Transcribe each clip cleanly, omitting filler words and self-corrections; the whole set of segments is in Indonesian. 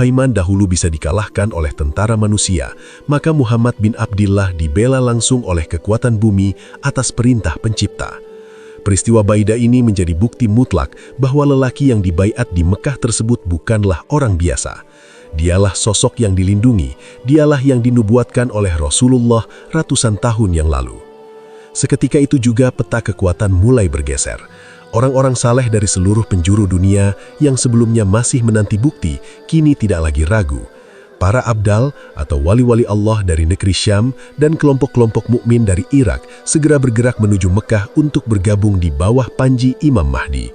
Zuhaiman dahulu bisa dikalahkan oleh tentara manusia, maka Muhammad bin Abdillah dibela langsung oleh kekuatan bumi atas perintah pencipta. Peristiwa Baidah ini menjadi bukti mutlak bahwa lelaki yang dibaiat di Mekah tersebut bukanlah orang biasa. Dialah sosok yang dilindungi, dialah yang dinubuatkan oleh Rasulullah ratusan tahun yang lalu. Seketika itu juga peta kekuatan mulai bergeser. Orang-orang saleh dari seluruh penjuru dunia yang sebelumnya masih menanti bukti, kini tidak lagi ragu. Para abdal atau wali-wali Allah dari negeri Syam dan kelompok-kelompok mukmin dari Irak segera bergerak menuju Mekah untuk bergabung di bawah panji Imam Mahdi.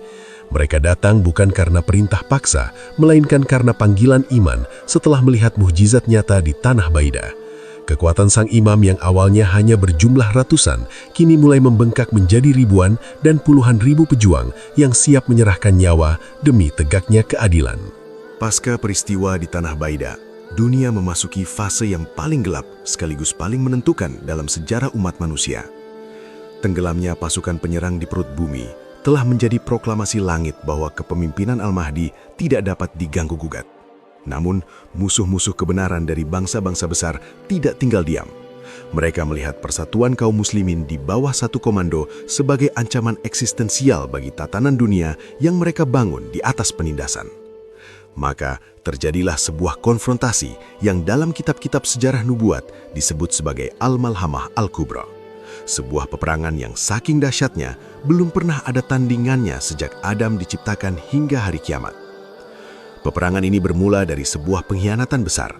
Mereka datang bukan karena perintah paksa, melainkan karena panggilan iman setelah melihat mukjizat nyata di tanah Baidah. Kekuatan sang imam yang awalnya hanya berjumlah ratusan, kini mulai membengkak menjadi ribuan dan puluhan ribu pejuang yang siap menyerahkan nyawa demi tegaknya keadilan. Pasca peristiwa di tanah Baidah, dunia memasuki fase yang paling gelap sekaligus paling menentukan dalam sejarah umat manusia. Tenggelamnya pasukan penyerang di perut bumi telah menjadi proklamasi langit bahwa kepemimpinan Al-Mahdi tidak dapat diganggu-gugat. Namun, musuh-musuh kebenaran dari bangsa-bangsa besar tidak tinggal diam. Mereka melihat persatuan kaum muslimin di bawah satu komando sebagai ancaman eksistensial bagi tatanan dunia yang mereka bangun di atas penindasan. Maka, terjadilah sebuah konfrontasi yang dalam kitab-kitab sejarah nubuat disebut sebagai Al-Malhamah Al-Kubra. Sebuah peperangan yang saking dahsyatnya belum pernah ada tandingannya sejak Adam diciptakan hingga hari kiamat. Peperangan ini bermula dari sebuah pengkhianatan besar.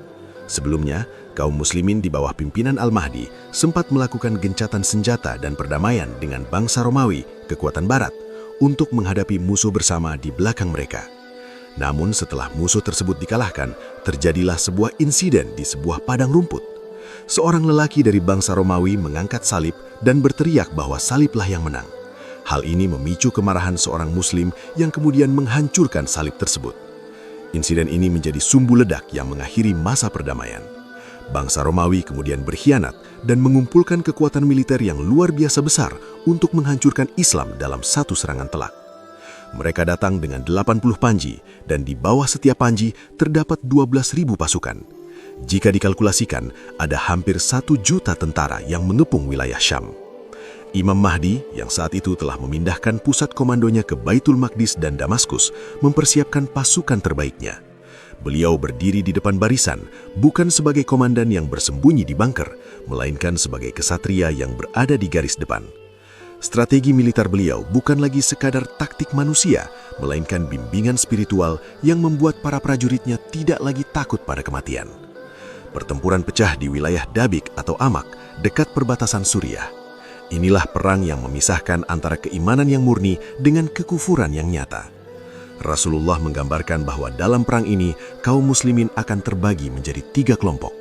Sebelumnya, kaum muslimin di bawah pimpinan Al-Mahdi sempat melakukan gencatan senjata dan perdamaian dengan bangsa Romawi, kekuatan barat, untuk menghadapi musuh bersama di belakang mereka. Namun setelah musuh tersebut dikalahkan, terjadilah sebuah insiden di sebuah padang rumput. Seorang lelaki dari bangsa Romawi mengangkat salib dan berteriak bahwa saliblah yang menang. Hal ini memicu kemarahan seorang muslim yang kemudian menghancurkan salib tersebut. Insiden ini menjadi sumbu ledak yang mengakhiri masa perdamaian. Bangsa Romawi kemudian berkhianat dan mengumpulkan kekuatan militer yang luar biasa besar untuk menghancurkan Islam dalam satu serangan telak. Mereka datang dengan 80 panji dan di bawah setiap panji terdapat 12.000 pasukan. Jika dikalkulasikan, ada hampir 1 juta tentara yang mengepung wilayah Syam. Imam Mahdi yang saat itu telah memindahkan pusat komandonya ke Baitul Maqdis dan Damaskus mempersiapkan pasukan terbaiknya. Beliau berdiri di depan barisan bukan sebagai komandan yang bersembunyi di bunker, melainkan sebagai kesatria yang berada di garis depan. Strategi militer beliau bukan lagi sekadar taktik manusia, melainkan bimbingan spiritual yang membuat para prajuritnya tidak lagi takut pada kematian. Pertempuran pecah di wilayah Dabik atau Amak, dekat perbatasan Suriah. Inilah perang yang memisahkan antara keimanan yang murni dengan kekufuran yang nyata. Rasulullah menggambarkan bahwa dalam perang ini, kaum muslimin akan terbagi menjadi 3 kelompok.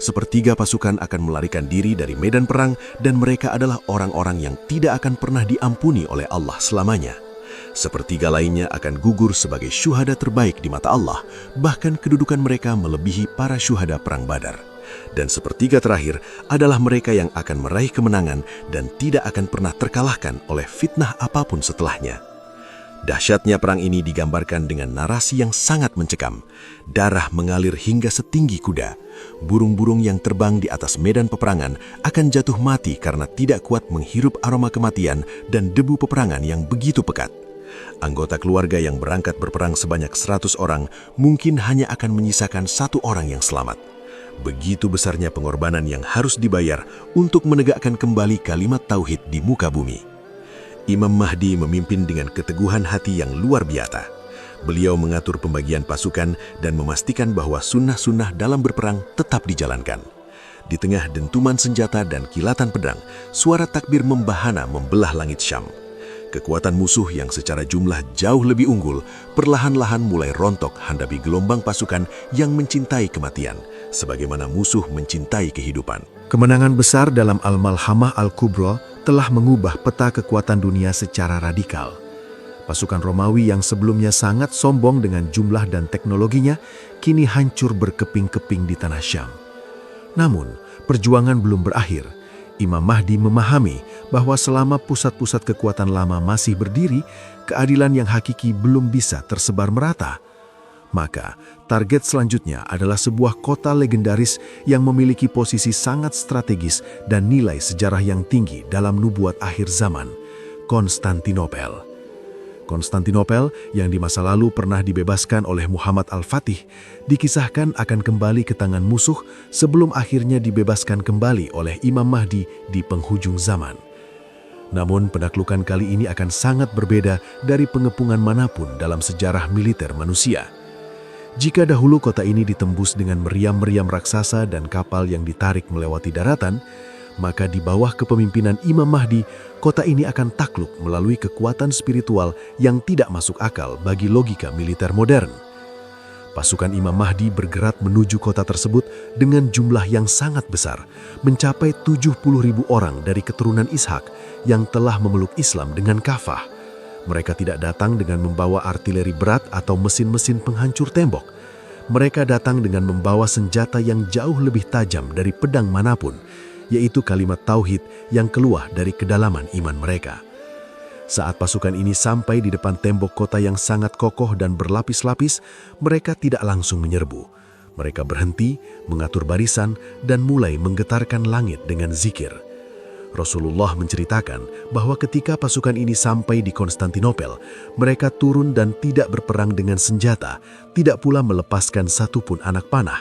Sepertiga pasukan akan melarikan diri dari medan perang dan mereka adalah orang-orang yang tidak akan pernah diampuni oleh Allah selamanya. Sepertiga lainnya akan gugur sebagai syuhada terbaik di mata Allah, bahkan kedudukan mereka melebihi para syuhada perang Badar. Dan sepertiga terakhir adalah mereka yang akan meraih kemenangan dan tidak akan pernah terkalahkan oleh fitnah apapun setelahnya. Dahsyatnya perang ini digambarkan dengan narasi yang sangat mencekam. Darah mengalir hingga setinggi kuda. Burung-burung yang terbang di atas medan peperangan akan jatuh mati karena tidak kuat menghirup aroma kematian dan debu peperangan yang begitu pekat. Anggota keluarga yang berangkat berperang sebanyak 100 orang mungkin hanya akan menyisakan 1 orang yang selamat. Begitu besarnya pengorbanan yang harus dibayar untuk menegakkan kembali kalimat tauhid di muka bumi. Imam Mahdi memimpin dengan keteguhan hati yang luar biasa. Beliau mengatur pembagian pasukan dan memastikan bahwa sunnah-sunnah dalam berperang tetap dijalankan. Di tengah dentuman senjata dan kilatan pedang, suara takbir membahana membelah langit Syam. Kekuatan musuh yang secara jumlah jauh lebih unggul perlahan-lahan mulai rontok hadapi gelombang pasukan yang mencintai kematian, sebagaimana musuh mencintai kehidupan. Kemenangan besar dalam Al-Malhamah Al-Kubra telah mengubah peta kekuatan dunia secara radikal. Pasukan Romawi yang sebelumnya sangat sombong dengan jumlah dan teknologinya, kini hancur berkeping-keping di tanah Syam. Namun, perjuangan belum berakhir. Imam Mahdi memahami bahwa selama pusat-pusat kekuatan lama masih berdiri, keadilan yang hakiki belum bisa tersebar merata. Maka, target selanjutnya adalah sebuah kota legendaris yang memiliki posisi sangat strategis dan nilai sejarah yang tinggi dalam nubuat akhir zaman, Konstantinopel. Konstantinopel yang di masa lalu pernah dibebaskan oleh Muhammad Al-Fatih, dikisahkan akan kembali ke tangan musuh sebelum akhirnya dibebaskan kembali oleh Imam Mahdi di penghujung zaman. Namun penaklukan kali ini akan sangat berbeda dari pengepungan manapun dalam sejarah militer manusia. Jika dahulu kota ini ditembus dengan meriam-meriam raksasa dan kapal yang ditarik melewati daratan, maka di bawah kepemimpinan Imam Mahdi, kota ini akan takluk melalui kekuatan spiritual yang tidak masuk akal bagi logika militer modern. Pasukan Imam Mahdi bergerak menuju kota tersebut dengan jumlah yang sangat besar, mencapai 70.000 orang dari keturunan Ishak yang telah memeluk Islam dengan kafah. Mereka tidak datang dengan membawa artileri berat atau mesin-mesin penghancur tembok. Mereka datang dengan membawa senjata yang jauh lebih tajam dari pedang manapun, yaitu kalimat tauhid yang keluar dari kedalaman iman mereka. Saat pasukan ini sampai di depan tembok kota yang sangat kokoh dan berlapis-lapis, mereka tidak langsung menyerbu. Mereka berhenti, mengatur barisan, dan mulai menggetarkan langit dengan zikir. Rasulullah menceritakan bahwa ketika pasukan ini sampai di Konstantinopel, mereka turun dan tidak berperang dengan senjata, tidak pula melepaskan satupun anak panah.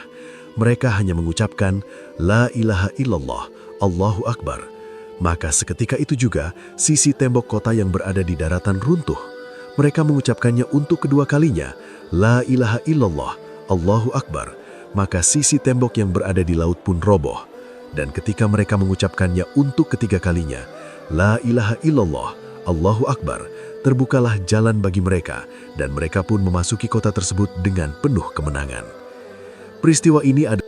Mereka hanya mengucapkan, La ilaha illallah, Allahu Akbar. Maka seketika itu juga, sisi tembok kota yang berada di daratan runtuh. Mereka mengucapkannya untuk kedua kalinya, La ilaha illallah, Allahu Akbar. Maka sisi tembok yang berada di laut pun roboh. Dan ketika mereka mengucapkannya untuk ketiga kalinya, La ilaha illallah, Allahu Akbar, terbukalah jalan bagi mereka, dan mereka pun memasuki kota tersebut dengan penuh kemenangan. Peristiwa ini adalah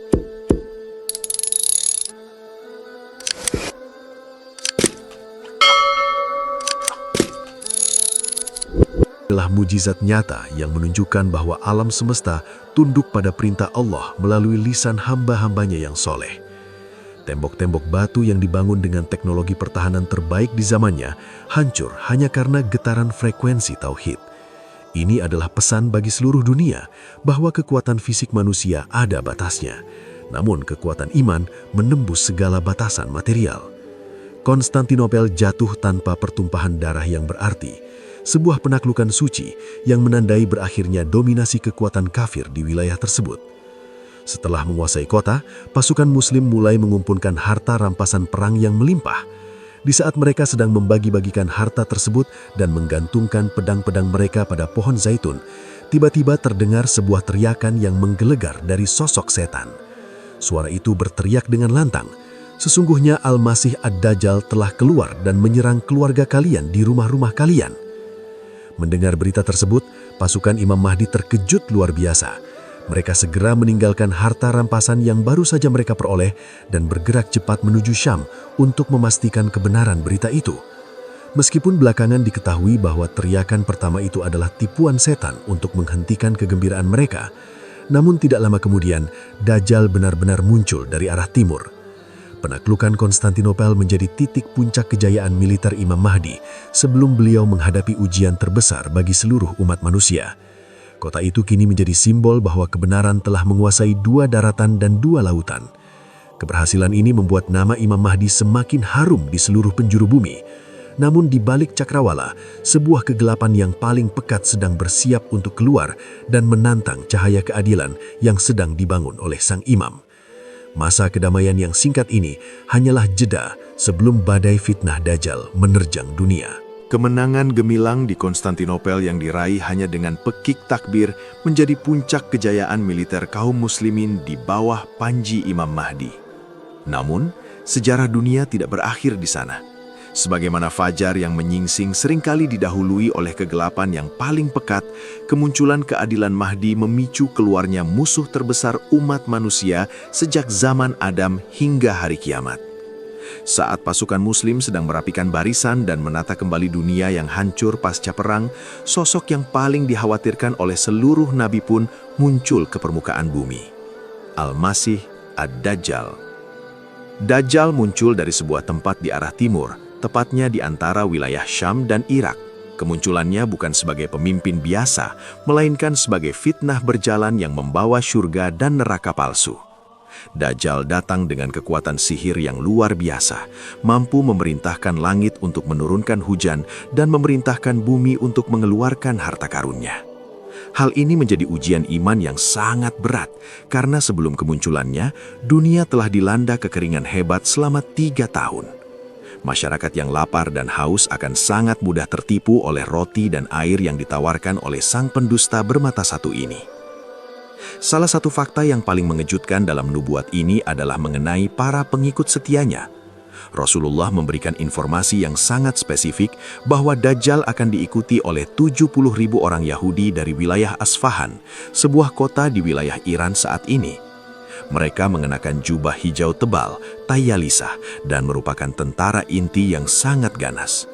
mujizat nyata yang menunjukkan bahwa alam semesta tunduk pada perintah Allah melalui lisan hamba-hambanya yang soleh. Tembok-tembok batu yang dibangun dengan teknologi pertahanan terbaik di zamannya hancur hanya karena getaran frekuensi tauhid. Ini adalah pesan bagi seluruh dunia bahwa kekuatan fisik manusia ada batasnya, namun kekuatan iman menembus segala batasan material. Konstantinopel jatuh tanpa pertumpahan darah yang berarti, sebuah penaklukan suci yang menandai berakhirnya dominasi kekuatan kafir di wilayah tersebut. Setelah menguasai kota, pasukan Muslim mulai mengumpulkan harta rampasan perang yang melimpah. Di saat mereka sedang membagi-bagikan harta tersebut dan menggantungkan pedang-pedang mereka pada pohon zaitun, tiba-tiba terdengar sebuah teriakan yang menggelegar dari sosok setan. Suara itu berteriak dengan lantang, "Sesungguhnya Al-Masih Ad-Dajjal telah keluar dan menyerang keluarga kalian di rumah-rumah kalian." Mendengar berita tersebut, pasukan Imam Mahdi terkejut luar biasa. Mereka segera meninggalkan harta rampasan yang baru saja mereka peroleh dan bergerak cepat menuju Syam untuk memastikan kebenaran berita itu. Meskipun belakangan diketahui bahwa teriakan pertama itu adalah tipuan setan untuk menghentikan kegembiraan mereka, namun tidak lama kemudian Dajjal benar-benar muncul dari arah timur. Penaklukan Konstantinopel menjadi titik puncak kejayaan militer Imam Mahdi sebelum beliau menghadapi ujian terbesar bagi seluruh umat manusia. Kota itu kini menjadi simbol bahwa kebenaran telah menguasai dua daratan dan dua lautan. Keberhasilan ini membuat nama Imam Mahdi semakin harum di seluruh penjuru bumi. Namun di balik cakrawala, sebuah kegelapan yang paling pekat sedang bersiap untuk keluar dan menantang cahaya keadilan yang sedang dibangun oleh sang imam. Masa kedamaian yang singkat ini hanyalah jeda sebelum badai fitnah Dajjal menerjang dunia. Kemenangan gemilang di Konstantinopel yang diraih hanya dengan pekik takbir menjadi puncak kejayaan militer kaum muslimin di bawah panji Imam Mahdi. Namun, sejarah dunia tidak berakhir di sana. Sebagaimana fajar yang menyingsing seringkali didahului oleh kegelapan yang paling pekat, kemunculan keadilan Mahdi memicu keluarnya musuh terbesar umat manusia sejak zaman Adam hingga hari kiamat. Saat pasukan Muslim sedang merapikan barisan dan menata kembali dunia yang hancur pasca perang, sosok yang paling dikhawatirkan oleh seluruh nabi pun muncul ke permukaan bumi. Al-Masih Ad-Dajjal. Dajjal muncul dari sebuah tempat di arah timur, tepatnya di antara wilayah Syam dan Irak. Kemunculannya bukan sebagai pemimpin biasa, melainkan sebagai fitnah berjalan yang membawa surga dan neraka palsu. Dajjal datang dengan kekuatan sihir yang luar biasa, mampu memerintahkan langit untuk menurunkan hujan dan memerintahkan bumi untuk mengeluarkan harta karunnya. Hal ini menjadi ujian iman yang sangat berat, karena sebelum kemunculannya, dunia telah dilanda kekeringan hebat selama 3 tahun. Masyarakat yang lapar dan haus akan sangat mudah tertipu oleh roti dan air yang ditawarkan oleh sang pendusta bermata satu ini. Salah satu fakta yang paling mengejutkan dalam nubuat ini adalah mengenai para pengikut setianya. Rasulullah memberikan informasi yang sangat spesifik bahwa Dajjal akan diikuti oleh 70.000 orang Yahudi dari wilayah Asfahan, sebuah kota di wilayah Iran saat ini. Mereka mengenakan jubah hijau tebal, tayalisah, dan merupakan tentara inti yang sangat ganas.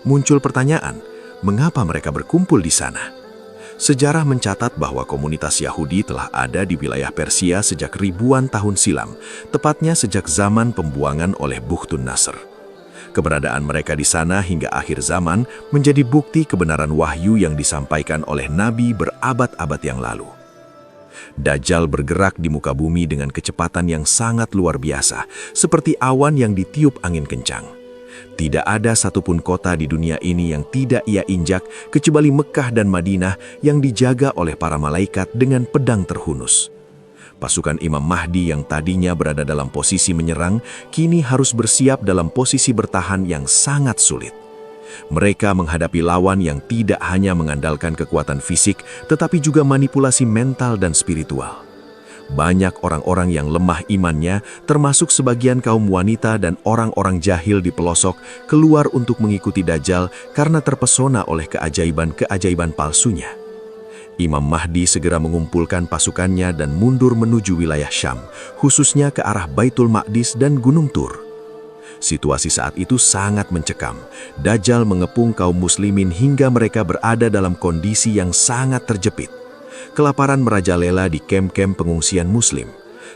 Muncul pertanyaan, mengapa mereka berkumpul di sana? Sejarah mencatat bahwa komunitas Yahudi telah ada di wilayah Persia sejak ribuan tahun silam, tepatnya sejak zaman pembuangan oleh Bukhtun Nasr. Keberadaan mereka di sana hingga akhir zaman menjadi bukti kebenaran wahyu yang disampaikan oleh Nabi berabad-abad yang lalu. Dajjal bergerak di muka bumi dengan kecepatan yang sangat luar biasa, seperti awan yang ditiup angin kencang. Tidak ada satupun kota di dunia ini yang tidak ia injak, kecuali Mekah dan Madinah yang dijaga oleh para malaikat dengan pedang terhunus. Pasukan Imam Mahdi yang tadinya berada dalam posisi menyerang, kini harus bersiap dalam posisi bertahan yang sangat sulit. Mereka menghadapi lawan yang tidak hanya mengandalkan kekuatan fisik, tetapi juga manipulasi mental dan spiritual. Banyak orang-orang yang lemah imannya, termasuk sebagian kaum wanita dan orang-orang jahil di pelosok, keluar untuk mengikuti Dajjal karena terpesona oleh keajaiban-keajaiban palsunya. Imam Mahdi segera mengumpulkan pasukannya dan mundur menuju wilayah Syam, khususnya ke arah Baitul Maqdis dan Gunung Tur. Situasi saat itu sangat mencekam. Dajjal mengepung kaum muslimin hingga mereka berada dalam kondisi yang sangat terjepit. Kelaparan merajalela di kem-kem pengungsian muslim.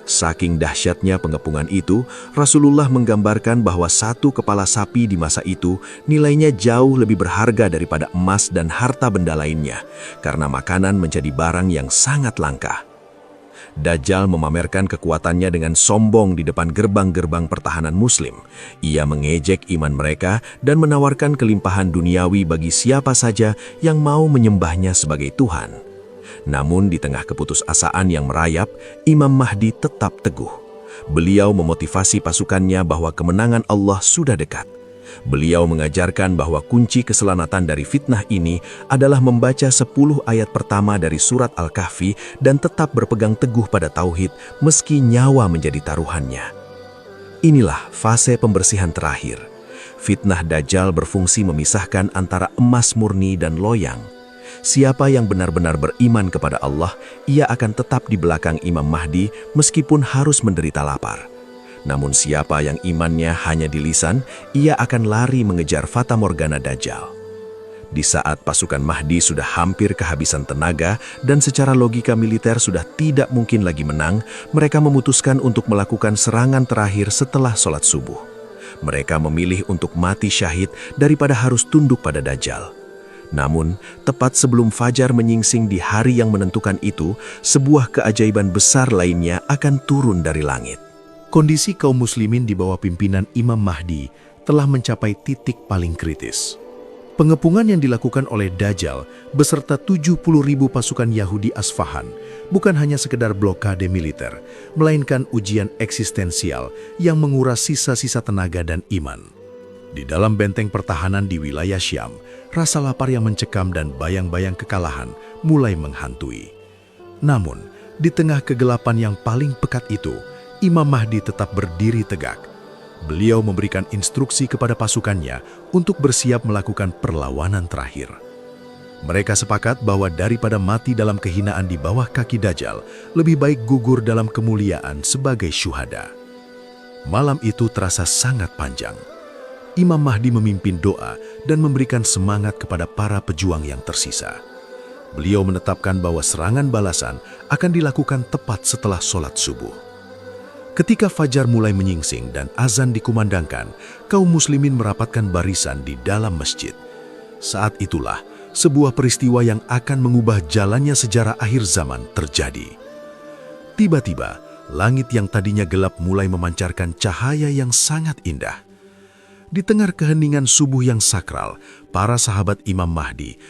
Saking dahsyatnya pengepungan itu, Rasulullah menggambarkan bahwa satu kepala sapi di masa itu nilainya jauh lebih berharga daripada emas dan harta benda lainnya, karena makanan menjadi barang yang sangat langka. Dajjal memamerkan kekuatannya dengan sombong di depan gerbang-gerbang pertahanan muslim. Ia mengejek iman mereka dan menawarkan kelimpahan duniawi bagi siapa saja yang mau menyembahnya sebagai Tuhan. Namun di tengah keputusasaan yang merayap, Imam Mahdi tetap teguh. Beliau memotivasi pasukannya bahwa kemenangan Allah sudah dekat. Beliau mengajarkan bahwa kunci keselamatan dari fitnah ini adalah membaca 10 ayat pertama dari surat Al-Kahfi dan tetap berpegang teguh pada tauhid meski nyawa menjadi taruhannya. Inilah fase pembersihan terakhir. Fitnah Dajjal berfungsi memisahkan antara emas murni dan loyang. Siapa yang benar-benar beriman kepada Allah, ia akan tetap di belakang Imam Mahdi meskipun harus menderita lapar. Namun siapa yang imannya hanya di lisan, ia akan lari mengejar fata morgana Dajjal. Di saat pasukan Mahdi sudah hampir kehabisan tenaga dan secara logika militer sudah tidak mungkin lagi menang, mereka memutuskan untuk melakukan serangan terakhir setelah sholat subuh. Mereka memilih untuk mati syahid daripada harus tunduk pada Dajjal. Namun, tepat sebelum fajar menyingsing di hari yang menentukan itu, sebuah keajaiban besar lainnya akan turun dari langit. Kondisi kaum muslimin di bawah pimpinan Imam Mahdi telah mencapai titik paling kritis. Pengepungan yang dilakukan oleh Dajjal beserta 70.000 pasukan Yahudi Asfahan bukan hanya sekedar blokade militer, melainkan ujian eksistensial yang menguras sisa-sisa tenaga dan iman. Di dalam benteng pertahanan di wilayah Syam, rasa lapar yang mencekam dan bayang-bayang kekalahan mulai menghantui. Namun, di tengah kegelapan yang paling pekat itu, Imam Mahdi tetap berdiri tegak. Beliau memberikan instruksi kepada pasukannya untuk bersiap melakukan perlawanan terakhir. Mereka sepakat bahwa daripada mati dalam kehinaan di bawah kaki Dajjal, lebih baik gugur dalam kemuliaan sebagai syuhada. Malam itu terasa sangat panjang. Imam Mahdi memimpin doa dan memberikan semangat kepada para pejuang yang tersisa. Beliau menetapkan bahwa serangan balasan akan dilakukan tepat setelah sholat subuh. Ketika fajar mulai menyingsing dan azan dikumandangkan, kaum muslimin merapatkan barisan di dalam masjid. Saat itulah, sebuah peristiwa yang akan mengubah jalannya sejarah akhir zaman terjadi. Tiba-tiba, langit yang tadinya gelap mulai memancarkan cahaya yang sangat indah. Di tengah keheningan subuh yang sakral, para sahabat Imam Mahdi